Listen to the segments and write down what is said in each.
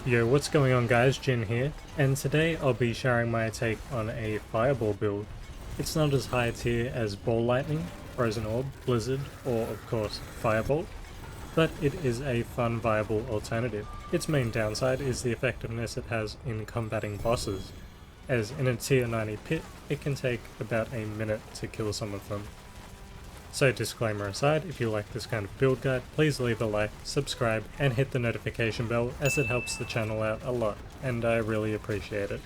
Yo, what's going on guys, Jin here, and today I'll be sharing my take on a fireball build. It's not as high tier as Ball Lightning, Frozen Orb, Blizzard, or of course Firebolt, but it is a fun viable alternative. Its main downside is the effectiveness it has in combating bosses, as in a tier 90 pit it can take about a minute to kill some of them. So disclaimer aside, if you like this kind of build guide, please leave a like, subscribe, and hit the notification bell as it helps the channel out a lot, and I really appreciate it.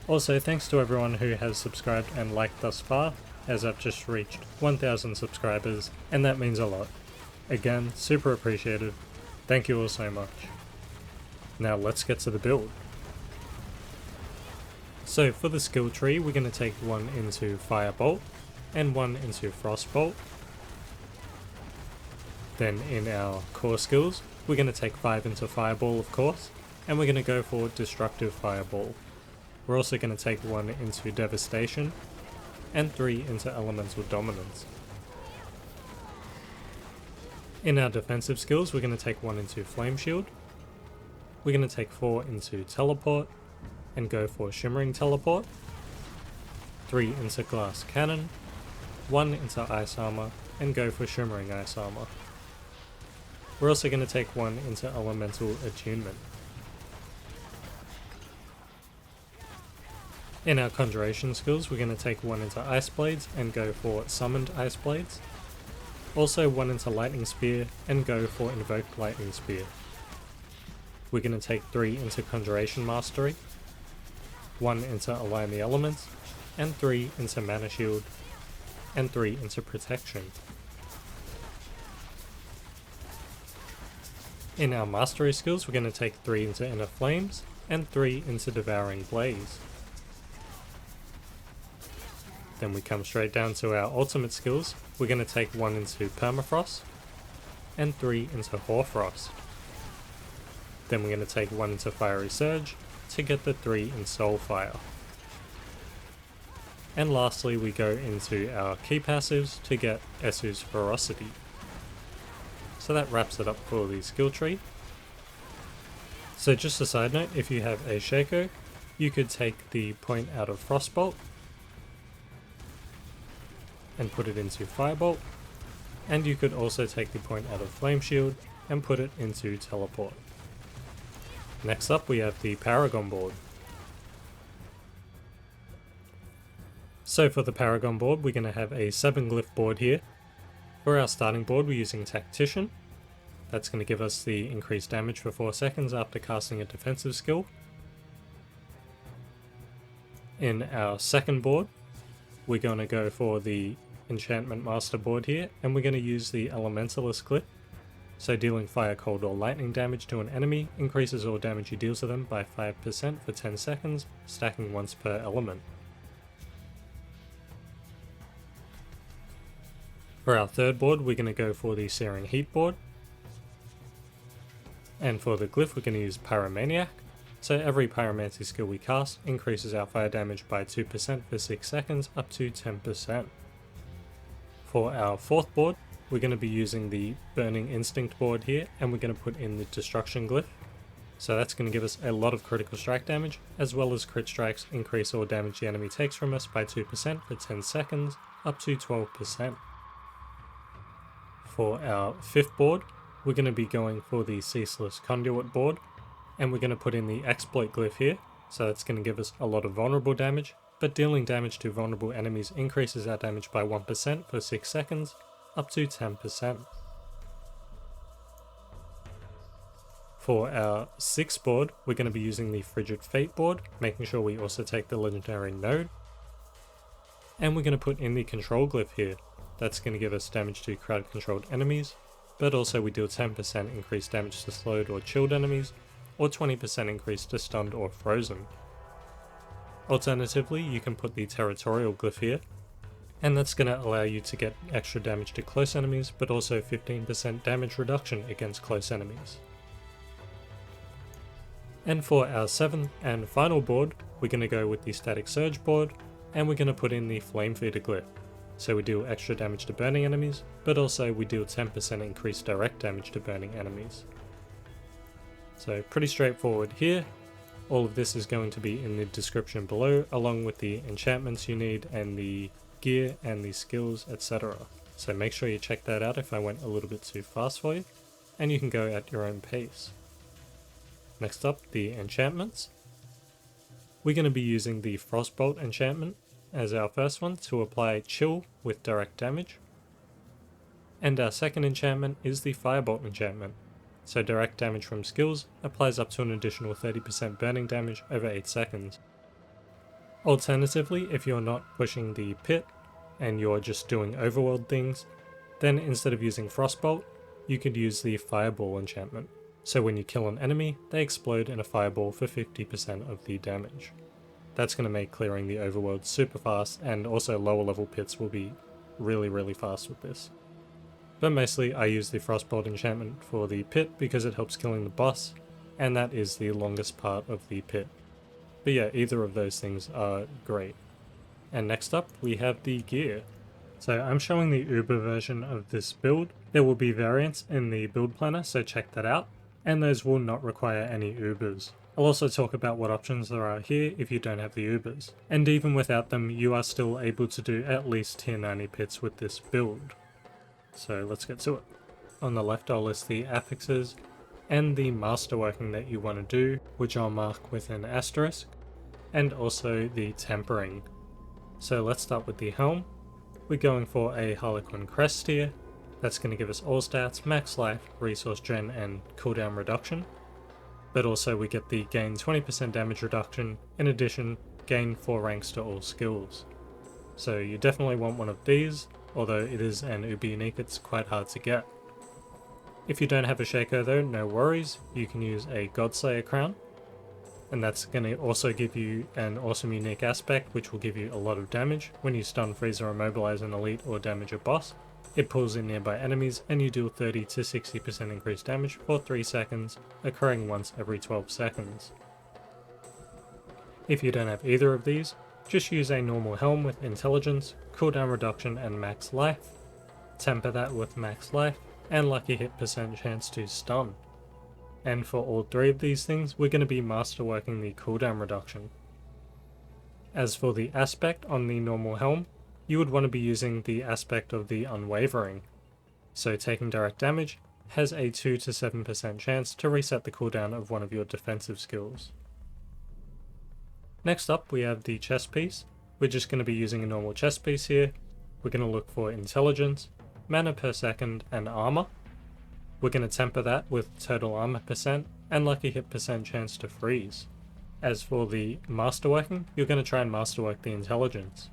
Also, thanks to everyone who has subscribed and liked thus far, as I've just reached 1000 subscribers, and that means a lot. Again, super appreciated. Thank you all so much. Now let's get to the build. So for the skill tree, we're going to take one into Firebolt, and one into Frostbolt. Then in our core skills, we're going to take 5 into Fireball of course, and we're going to go for Destructive Fireball. We're also going to take 1 into Devastation, and 3 into Elemental Dominance. In our defensive skills, we're going to take 1 into Flame Shield, we're going to take 4 into Teleport, and go for Shimmering Teleport, 3 into Glass Cannon, 1 into Ice Armor, and go for Shimmering Ice Armor. We're also going to take 1 into Elemental Attunement. In our Conjuration skills, we're going to take 1 into Ice Blades and go for Summoned Ice Blades. Also 1 into Lightning Spear and go for Invoked Lightning Spear. We're going to take 3 into Conjuration Mastery, 1 into Align the Elements, and 3 into Mana Shield, and 3 into Protection. In our Mastery skills, we're going to take 3 into Inner Flames, and 3 into Devouring Blaze. Then we come straight down to our ultimate skills. We're going to take 1 into Permafrost, and 3 into Hoarfrost. Then we're going to take 1 into Fiery Surge, to get the 3 in Soulfire. And lastly we go into our key passives to get Esu's Ferocity. So that wraps it up for the skill tree. So just a side note, if you have a Shaco, you could take the point out of Frostbolt and put it into Firebolt, and you could also take the point out of Flame Shield and put it into Teleport. Next up we have the Paragon Board. So for the Paragon Board, we're going to have a 7 glyph board here. For our starting board, we're using Tactician. That's going to give us the increased damage for 4 seconds after casting a defensive skill. In our second board, we're going to go for the Enchantment Master board here, and we're going to use the Elementalist glyph. So dealing fire, cold, or lightning damage to an enemy increases all damage you deal to them by 5% for 10 seconds, stacking once per element. For our third board, we're going to go for the Searing Heat board. And for the glyph, we're going to use Pyromaniac. So every Pyromancy skill we cast increases our fire damage by 2% for 6 seconds, up to 10%. For our fourth board, we're going to be using the Burning Instinct board here, and we're going to put in the Destruction glyph. So that's going to give us a lot of critical strike damage, as well as crit strikes increase all damage the enemy takes from us by 2% for 10 seconds, up to 12%. For our fifth board, we're going to be going for the Ceaseless Conduit board, and we're going to put in the Exploit glyph here, so that's going to give us a lot of vulnerable damage, but dealing damage to vulnerable enemies increases our damage by 1% for 6 seconds, up to 10%. For our sixth board, we're going to be using the Frigid Fate board, making sure we also take the Legendary Node, and we're going to put in the Control glyph here. That's going to give us damage to crowd controlled enemies, but also we deal 10% increased damage to slowed or chilled enemies, or 20% increase to stunned or frozen. Alternatively, you can put the Territorial glyph here, and that's going to allow you to get extra damage to close enemies, but also 15% damage reduction against close enemies. And for our seventh and final board, we're going to go with the Static Surge board, and we're going to put in the Flame Feeder glyph. So we deal extra damage to burning enemies, but also we deal 10% increased direct damage to burning enemies. So pretty straightforward here. All of this is going to be in the description below, along with the enchantments you need and the gear and the skills, etc. So make sure you check that out if I went a little bit too fast for you, and you can go at your own pace. Next up, the enchantments. We're going to be using the Frostbolt enchantment as our first one to apply chill with direct damage. And our second enchantment is the Firebolt enchantment. So direct damage from skills applies up to an additional 30% burning damage over 8 seconds. Alternatively, if you're not pushing the pit and you're just doing overworld things, then instead of using Frostbolt, you could use the Fireball enchantment. So when you kill an enemy, they explode in a fireball for 50% of the damage. That's going to make clearing the overworld super fast, and also lower level pits will be really fast with this. But mostly I use the Frostbolt enchantment for the pit because it helps killing the boss, and that is the longest part of the pit. But yeah, either of those things are great. And next up we have the gear. So I'm showing the Uber version of this build. There will be variants in the build planner, so check that out, and those will not require any Ubers. I'll also talk about what options there are here if you don't have the Ubers. And even without them, you are still able to do at least tier 90 pits with this build. So let's get to it. On the left I'll list the affixes and the masterworking that you want to do, which I'll mark with an asterisk, and also the tempering. So let's start with the Helm. We're going for a Harlequin crest here. That's going to give us all stats, max life, resource gen, and cooldown reduction. But also we get the gain 20% damage reduction, in addition gain 4 ranks to all skills. So you definitely want one of these, although it is an Uber unique, it's quite hard to get. If you don't have a Shaco though, no worries, you can use a Godslayer crown, and that's going to also give you an awesome unique aspect which will give you a lot of damage. When you stun, freeze or immobilize an elite or damage a boss, it pulls in nearby enemies and you deal 30 to 60% increased damage for 3 seconds, occurring once every 12 seconds. If you don't have either of these, just use a normal Helm with intelligence, cooldown reduction and max life, temper that with max life, and lucky hit percent chance to stun. And for all 3 of these things, we're going to be masterworking the cooldown reduction. As for the aspect on the normal Helm, you would want to be using the aspect of the Unwavering. So taking direct damage has a 2 to 7% chance to reset the cooldown of one of your defensive skills. Next up we have the chest piece. We're just going to be using a normal chest piece here. We're going to look for intelligence, mana per second, and armor. We're going to temper that with total armor percent and lucky hit percent chance to freeze. As for the masterworking, you're going to try and masterwork the intelligence.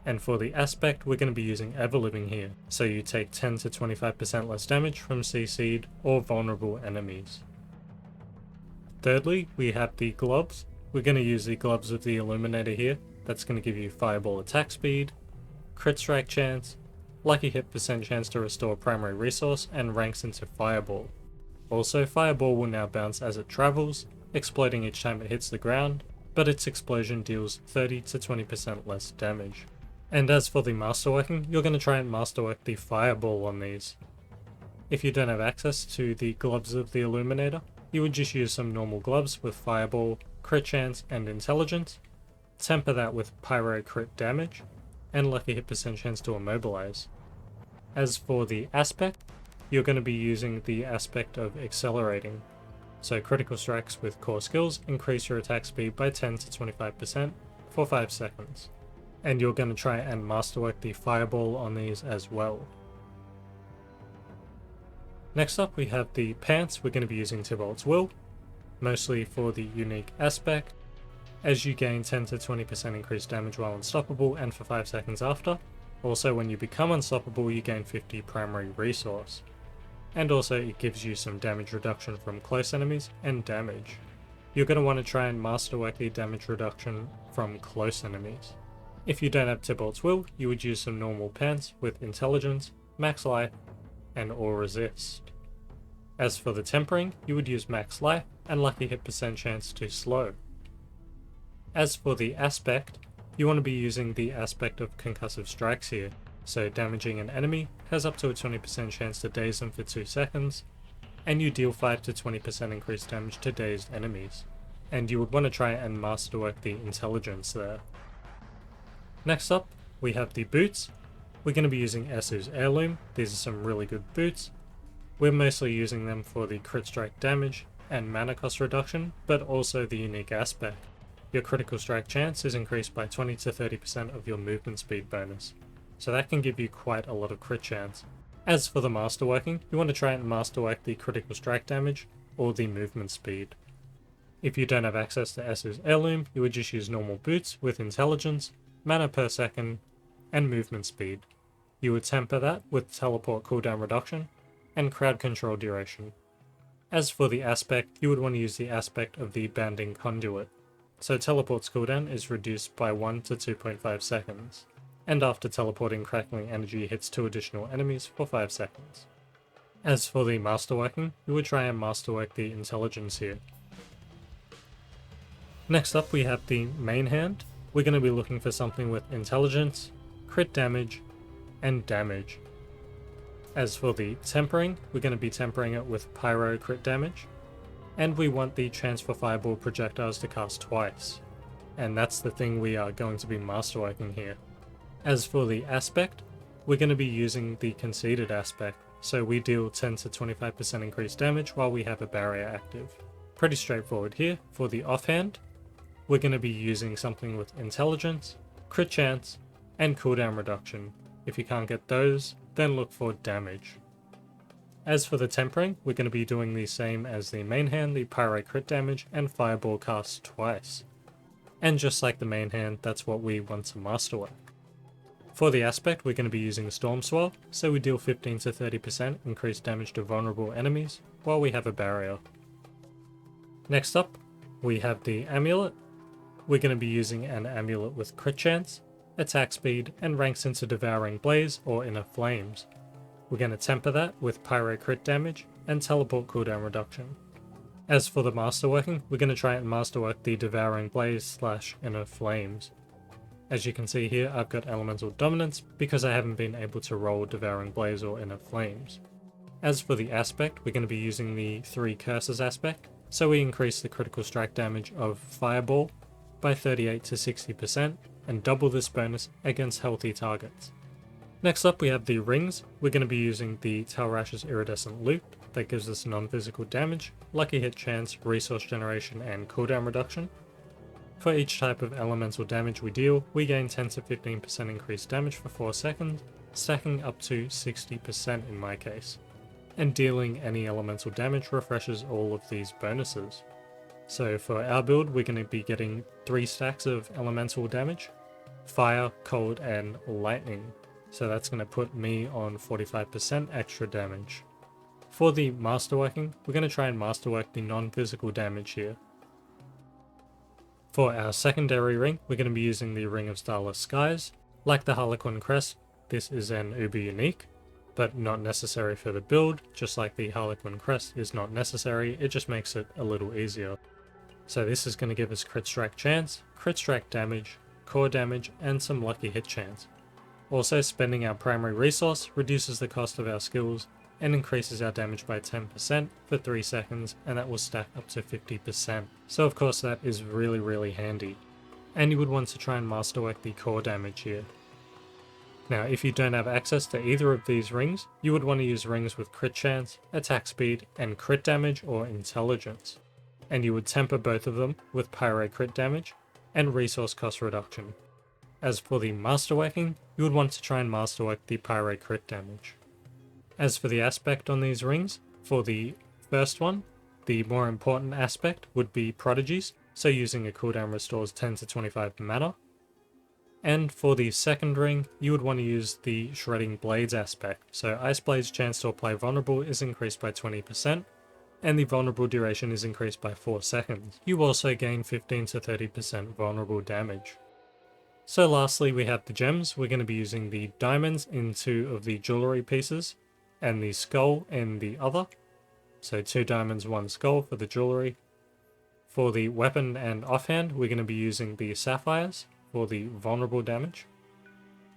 And for the aspect, we're going to be using Everliving here, so you take 10 to 25% less damage from CC'd or vulnerable enemies. Thirdly, we have the gloves. We're going to use the gloves of the Illuminator here. That's going to give you fireball attack speed, crit strike chance, lucky hit percent chance to restore primary resource, and ranks into fireball. Also, fireball will now bounce as it travels, exploding each time it hits the ground, but its explosion deals 30 to 20% less damage. And as for the masterworking, you're going to try and masterwork the fireball on these. If you don't have access to the gloves of the Illuminator, you would just use some normal gloves with fireball, crit chance, and intelligence, temper that with pyro crit damage, and lucky hit percent chance to immobilize. As for the aspect, you're going to be using the aspect of accelerating. So critical strikes with core skills increase your attack speed by 10 to 25% for 5 seconds. And you're going to try and masterwork the fireball on these as well. Next up we have the pants. We're going to be using Tybalt's Will, mostly for the unique aspect, as you gain 10 to 20% increased damage while unstoppable and for 5 seconds after. Also when you become unstoppable you gain 50 primary resource. And also it gives you some damage reduction from close enemies and damage. You're going to want to try and masterwork the damage reduction from close enemies. If you don't have Tybalt's Will, you would use some normal pants with intelligence, max life, and or resist. As for the tempering, you would use max life and lucky hit percent chance to slow. As for the aspect, you want to be using the aspect of concussive strikes here, so damaging an enemy has up to a 20% chance to daze them for 2 seconds, and you deal 5 to 20% increased damage to dazed enemies. And you would want to try and masterwork the intelligence there. Next up, we have the boots. We're going to be using Esu's Heirloom. These are some really good boots. We're mostly using them for the crit strike damage and mana cost reduction, but also the unique aspect. Your critical strike chance is increased by 20 to 30% of your movement speed bonus, so that can give you quite a lot of crit chance. As for the masterworking, you want to try and masterwork the critical strike damage or the movement speed. If you don't have access to Esu's Heirloom, you would just use normal boots with intelligence, mana per second, and movement speed. You would temper that with teleport cooldown reduction and crowd control duration. As for the aspect, you would want to use the aspect of the banding Conduit. So teleport's cooldown is reduced by 1 to 2.5 seconds, and after teleporting, crackling energy hits 2 additional enemies for 5 seconds. As for the masterworking, you would try and masterwork the intelligence here. Next up we have the main hand. We're going to be looking for something with intelligence, crit damage, and damage. As for the tempering, we're going to be tempering it with pyro crit damage, and we want the chance for fireball projectiles to cast twice, and that's the thing we are going to be masterworking here. As for the aspect, we're going to be using the Conceited aspect, so we deal 10 to 25% increased damage while we have a barrier active. Pretty straightforward here. For the offhand, we're going to be using something with intelligence, crit chance, and cooldown reduction. If you can't get those, then look for damage. As for the tempering, we're going to be doing the same as the main hand, the pyro crit damage and fireball cast twice. And just like the main hand, that's what we want to masterwork. For the aspect, we're going to be using Storm Swell, so we deal 15 to 30% increased damage to vulnerable enemies while we have a barrier. Next up, we have the Amulet. We're going to be using an amulet with crit chance, attack speed, and ranks into Devouring Blaze or Inner Flames. We're going to temper that with pyro crit damage and teleport cooldown reduction. As for the masterworking, we're going to try and masterwork the Devouring Blaze / Inner Flames. As you can see here, I've got Elemental Dominance because I haven't been able to roll Devouring Blaze or Inner Flames. As for the aspect, we're going to be using the 3 Curses aspect, so we increase the critical strike damage of Fireball by 38 to 60% and double this bonus against healthy targets. Next up we have the rings. We're going to be using the Talrash's Iridescent Loot that gives us non-physical damage, lucky hit chance, resource generation, and cooldown reduction. For each type of elemental damage we deal, we gain 10 to 15% increased damage for 4 seconds, stacking up to 60% in my case. And dealing any elemental damage refreshes all of these bonuses. So for our build, we're going to be getting 3 stacks of elemental damage, fire, cold, and lightning. So that's going to put me on 45% extra damage. For the masterworking, we're going to try and masterwork the non-physical damage here. For our secondary ring, we're going to be using the Ring of Starless Skies. Like the Harlequin Crest, this is an uber unique, but not necessary for the build. Just like the Harlequin Crest is not necessary, it just makes it a little easier. So this is going to give us crit strike chance, crit strike damage, core damage, and some lucky hit chance. Also, spending our primary resource reduces the cost of our skills and increases our damage by 10% for 3 seconds, and that will stack up to 50%. So of course that is really handy. And you would want to try and masterwork the core damage here. Now if you don't have access to either of these rings, you would want to use rings with crit chance, attack speed, and crit damage or intelligence. And you would temper both of them with pyro crit damage and resource cost reduction. As for the masterworking, you would want to try and masterwork the pyro crit damage. As for the aspect on these rings, for the first one, the more important aspect would be Prodigies, so using a cooldown restores 10 to 25 mana. And for the second ring, you would want to use the Shredding Blades aspect, so Ice Blade's chance to apply vulnerable is increased by 20%, and the vulnerable duration is increased by 4 seconds. You also gain 15 to 30% vulnerable damage. So lastly we have the gems. We're going to be using the diamonds in 2 of the jewellery pieces, and the skull in the other. So 2 diamonds, 1 skull for the jewellery. For the weapon and offhand, we're going to be using the sapphires for the vulnerable damage.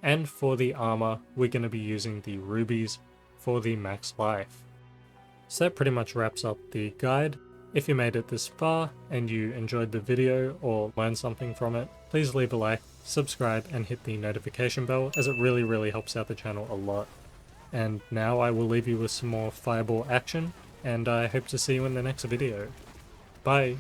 And for the armor, we're going to be using the rubies for the max life. So that pretty much wraps up the guide. If you made it this far and you enjoyed the video or learned something from it, please leave a like, subscribe and hit the notification bell, as it really helps out the channel a lot. And now I will leave you with some more fireball action, and I hope to see you in the next video. Bye!